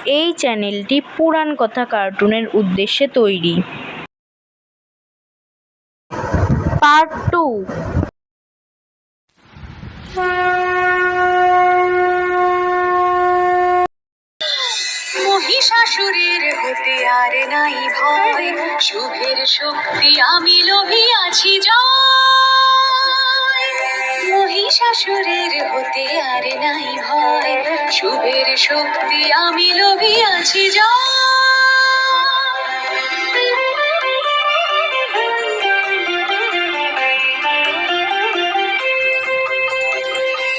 এই চ্যানেলটি পুরাণ কথা কার্টুনের উদ্দেশ্যে তৈরি। পার্ট 2। মহিষাসুরের হতে আর নাই ভয়, শুভের শক্তি আমি লোভিয়াছি জয়। মহিষাসুরের হতে আর নাই ভয়, শুভের শক্তি আমি লোভিয়াছি জয়।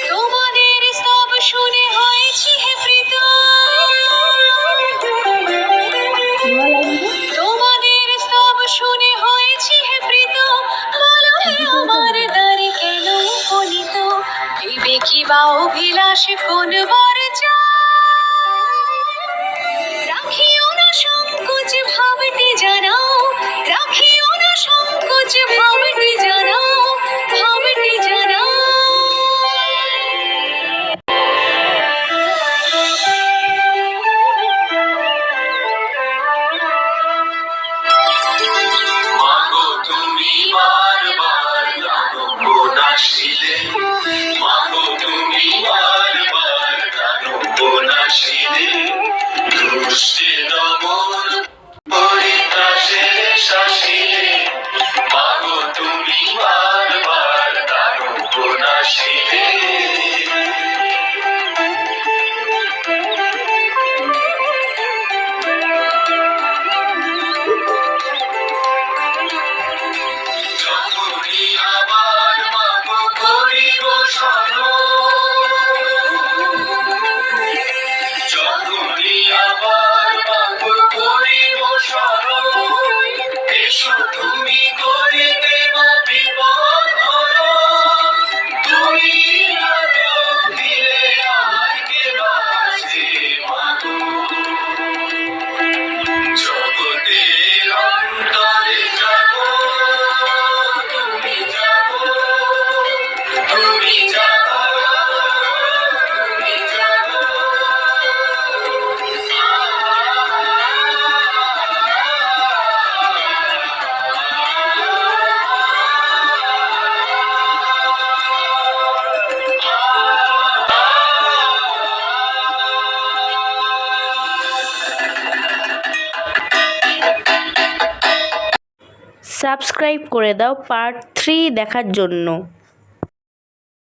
তোমাদের স্তব শুনে হয়েছি হে প্রীত, তোমাদের স্তব শুনে হয়েছি হে প্রীত, বলো হে আমার দ্বারে কেন উপনীত, ভেবে কি বা অভিলাষ কোন বর রাখিও না সংকোচ ভাবটি জানাও, রাখিও না সংকোচ ভাবটি জানাও, ভাবটি জানাও। মাগো তুমি বারবার দানব নাশিলে, মাগো তুমি বারবার দানব নাশিলে, দুষ্টে দমন পরিত্রাসের শাসিলে, মাগো তুমি বারবার দানব নাশিলে। যখনই আবার মাগো করিব স্মরণ, যখনই আবার মাগো করিব স্মরণ, এসো তুমি করিতে মা বিপদ হরণ। তুমি না দিলে আর কে বাঁচে মাগো, জগতের অন্তরে যাবো, তুমি যাবো, তুমি যাবো, তুমি যাবো। সাবস্ক্রাইব করে দাও পার্ট 3 দেখার জন্য।